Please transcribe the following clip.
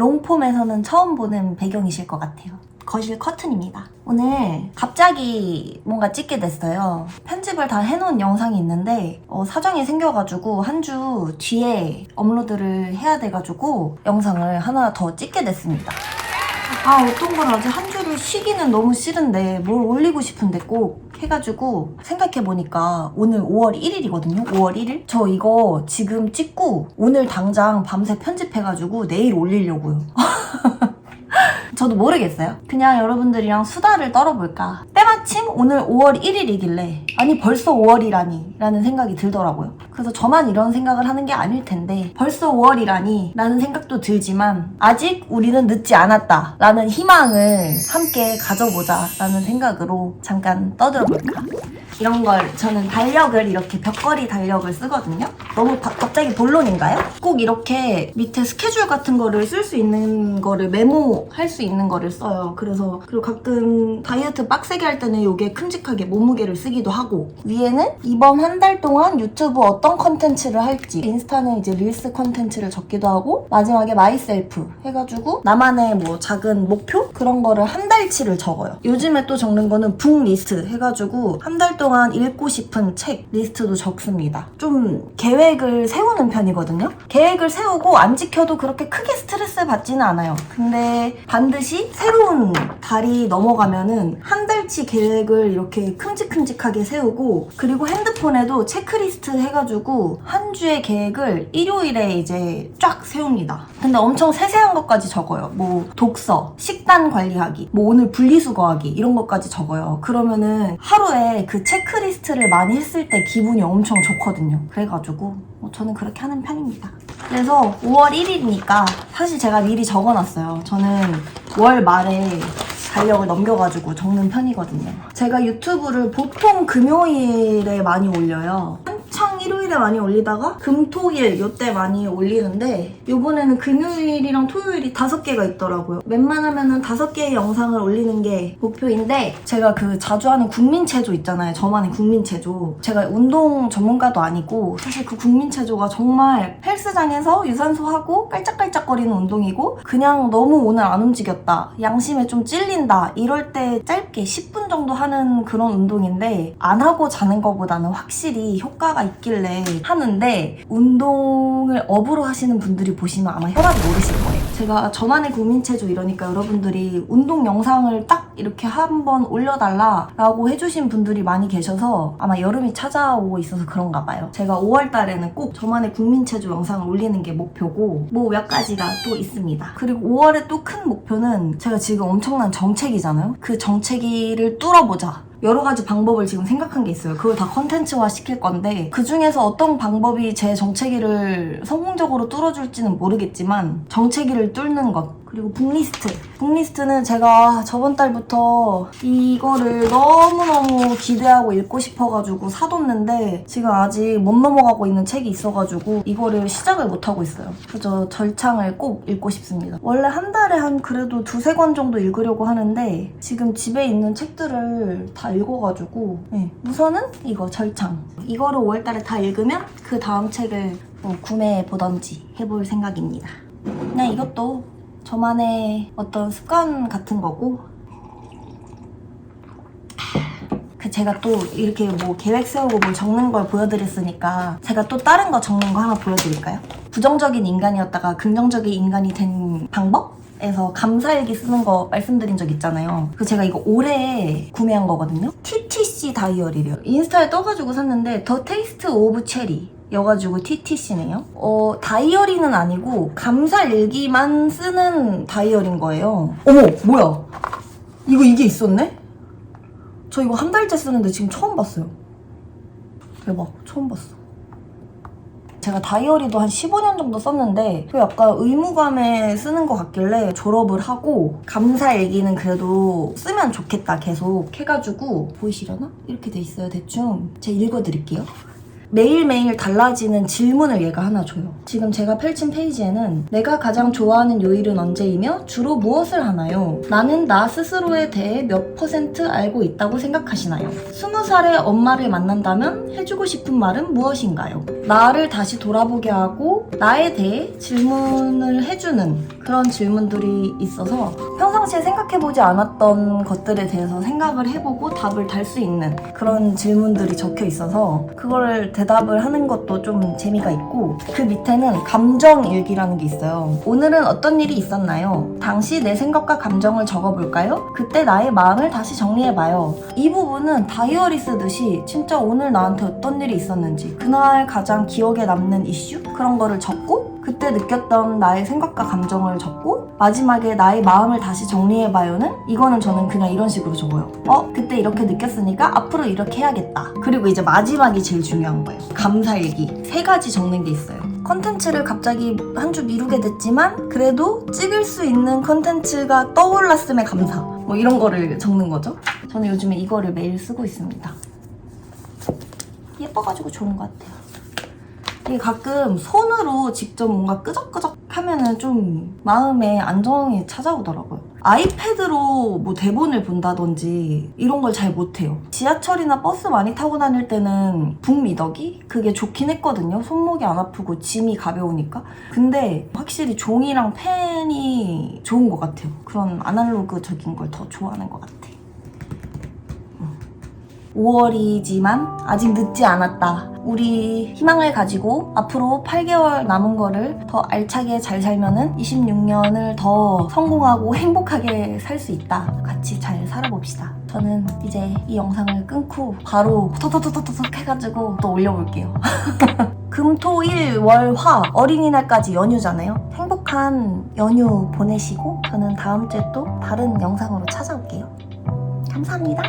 롱폼에서는 처음 보는 배경이실 것 같아요. 거실 커튼입니다. 오늘 갑자기 뭔가 찍게 됐어요. 편집을 다 해놓은 영상이 있는데 사정이 생겨가지고 한 주 뒤에 업로드를 해야 돼가지고 영상을 하나 더 찍게 됐습니다. 어떤 걸 아직 한 주를 쉬기는 너무 싫은데 뭘 올리고 싶은데 꼭 해가지고 생각해보니까 오늘 5월 1일이거든요. 5월 1일? 저 이거 지금 찍고 오늘 당장 밤새 편집해가지고 내일 올리려고요. 저도 모르겠어요. 그냥 여러분들이랑 수다를 떨어볼까. 때마침 오늘 5월 1일이길래 아니 벌써 5월이라니 라는 생각이 들더라고요. 그래서 저만 이런 생각을 하는 게 아닐 텐데 벌써 5월이라니 라는 생각도 들지만 아직 우리는 늦지 않았다 라는 희망을 함께 가져보자 라는 생각으로 잠깐 떠들어볼까. 이런 걸 저는 달력을 이렇게 벽걸이 달력을 쓰거든요. 너무 갑자기 본론인가요? 꼭 이렇게 밑에 스케줄 같은 거를 쓸 수 있는 거를 메모할 수 있는 거를 써요. 그리고 가끔 다이어트 빡세게 할 때는 이게 큼직하게 몸무게를 쓰기도 하고 위에는 이번 한 달 동안 유튜브 어떤 컨텐츠를 할지 인스타는 이제 릴스 컨텐츠를 적기도 하고 마지막에 마이셀프 해가지고 나만의 뭐 작은 목표? 그런 거를 한 달치를 적어요. 요즘에 또 적는 거는 북 리스트 해가지고 한 달 동안 읽고 싶은 책 리스트도 적습니다. 좀 계획을 세우는 편이거든요. 계획을 세우고 안 지켜도 그렇게 크게 스트레스 받지는 않아요. 근데 반드시 새로운 달이 넘어가면은 한 달치 계획을 이렇게 큼직큼직하게 세우고 그리고 핸드폰에도 체크리스트 해가지고 한 주의 계획을 일요일에 이제 쫙 세웁니다. 근데 엄청 세세한 것까지 적어요. 뭐 독서, 식단 관리하기, 뭐 오늘 분리수거하기 이런 것까지 적어요. 그러면은 하루에 그 체크리스트를 많이 했을 때 기분이 엄청 좋거든요. 그래가지고 저는 그렇게 하는 편입니다. 그래서 5월 1일이니까 사실 제가 미리 적어놨어요. 저는 월 말에 달력을 넘겨가지고 적는 편이거든요. 제가 유튜브를 보통 금요일에 많이 올려요. 한창 일요일에 많이 올리다가 금토일 요때 많이 올리는데 요번에는 금요일이랑 토요일이 5개가 있더라고요. 웬만하면은 5개의 영상을 올리는 게 목표인데 제가 그 자주 하는 국민체조 있잖아요. 저만의 국민체조. 제가 운동 전문가도 아니고 사실 그 국민체조가 정말 헬스장에서 유산소하고 깔짝깔짝거리는 운동이고 그냥 너무 오늘 안 움직였다. 양심에 좀 찔린다. 이럴 때 짧게 10분 정도 하는 그런 운동인데 안 하고 자는 것보다는 확실히 효과가 있길래 하는데 운동을 업으로 하시는 분들이 보시면 아마 혈압이 오르실 거예요. 제가 저만의 국민체조 이러니까 여러분들이 운동 영상을 딱 이렇게 한번 올려달라라고 해주신 분들이 많이 계셔서 아마 여름이 찾아오고 있어서 그런가 봐요. 제가 5월 달에는 꼭 저만의 국민체조 영상을 올리는 게 목표고 뭐 몇 가지가 또 있습니다. 그리고 5월에 또 큰 목표는 제가 지금 엄청난 정체기잖아요. 그 정체기를 뚫어보자. 여러 가지 방법을 지금 생각한 게 있어요. 그걸 다 컨텐츠화 시킬 건데 그 중에서 어떤 방법이 제 정체기를 성공적으로 뚫어줄지는 모르겠지만 정체기를 뚫는 것 그리고 북리스트는 제가 저번 달부터 이거를 너무너무 기대하고 읽고 싶어가지고 사뒀는데 지금 아직 못 넘어가고 있는 책이 있어가지고 이거를 시작을 못하고 있어요. 그래서 절창을 꼭 읽고 싶습니다. 원래 한 달에 한 그래도 2-3권 정도 읽으려고 하는데 지금 집에 있는 책들을 다 읽어가지고 우선은 이거 절창 이거를 5월달에 다 읽으면 그 다음 책을 뭐 구매해보던지 해볼 생각입니다. 그냥 이것도 저만의 어떤 습관 같은 거고 제가 또 이렇게 뭐 계획 세우고 뭘 적는 걸 보여드렸으니까 제가 또 다른 거 적는 거 하나 보여드릴까요? 부정적인 인간이었다가 긍정적인 인간이 된 방법? 에서 감사일기 쓰는 거 말씀드린 적 있잖아요. 그 제가 이거 올해 구매한 거거든요. TTC 다이어리래요. 인스타에 떠가지고 샀는데 더 테이스트 오브 체리 여가지고 TTC네요. 다이어리는 아니고 감사일기만 쓰는 다이어리인 거예요. 어머 뭐야 이게 있었네? 저 이거 한 달째 쓰는데 지금 처음 봤어요. 대박 처음 봤어. 제가 다이어리도 한 15년 정도 썼는데 또 약간 의무감에 쓰는 것 같길래 졸업을 하고 감사일기는 그래도 쓰면 좋겠다 계속 해가지고 보이시려나? 이렇게 돼 있어요 대충. 제가 읽어드릴게요. 매일매일 달라지는 질문을 얘가 하나 줘요. 지금 제가 펼친 페이지에는 내가 가장 좋아하는 요일은 언제이며 주로 무엇을 하나요? 나는 나 스스로에 대해 몇 % 알고 있다고 생각하시나요? 20살의 엄마를 만난다면 해주고 싶은 말은 무엇인가요? 나를 다시 돌아보게 하고 나에 대해 질문을 해주는 그런 질문들이 있어서 평상시에 생각해보지 않았던 것들에 대해서 생각을 해보고 답을 달 수 있는 그런 질문들이 적혀 있어서 그거를 대답을 하는 것도 좀 재미가 있고, 그 밑에는 감정일기라는 게 있어요. 오늘은 어떤 일이 있었나요? 당시 내 생각과 감정을 적어볼까요? 그때 나의 마음을 다시 정리해봐요. 이 부분은 다이어리 쓰듯이 진짜 오늘 나한테 어떤 일이 있었는지, 그날 가장 기억에 남는 이슈? 그런 거를 적고 그때 느꼈던 나의 생각과 감정을 적고 마지막에 나의 마음을 다시 정리해봐요는, 이거는 저는 그냥 이런 식으로 적어요. 그때 이렇게 느꼈으니까 앞으로 이렇게 해야겠다. 그리고 이제 마지막이 제일 중요한 거예요. 감사일기. 3가지 적는 게 있어요. 컨텐츠를 갑자기 한 주 미루게 됐지만 그래도 찍을 수 있는 컨텐츠가 떠올랐음에 감사. 뭐 이런 거를 적는 거죠. 저는 요즘에 이거를 매일 쓰고 있습니다. 예뻐가지고 좋은 것 같아요. 이게 가끔 손으로 직접 뭔가 끄적끄적 하면은 좀 마음에 안정이 찾아오더라고요. 아이패드로 뭐 대본을 본다든지 이런 걸 잘 못해요. 지하철이나 버스 많이 타고 다닐 때는 북미더기? 그게 좋긴 했거든요. 손목이 안 아프고 짐이 가벼우니까. 근데 확실히 종이랑 펜이 좋은 것 같아요. 그런 아날로그적인 걸 더 좋아하는 것 같아. 5월이지만 아직 늦지 않았다. 우리 희망을 가지고 앞으로 8개월 남은 거를 더 알차게 잘 살면은 26년을 더 성공하고 행복하게 살 수 있다. 같이 잘 살아봅시다. 저는 이제 이 영상을 끊고 바로 토토토토토 해가지고 또 올려볼게요. 금, 토, 일, 월, 화 어린이날까지 연휴잖아요. 행복한 연휴 보내시고 저는 다음 주에 또 다른 영상으로 찾아올게요. 감사합니다.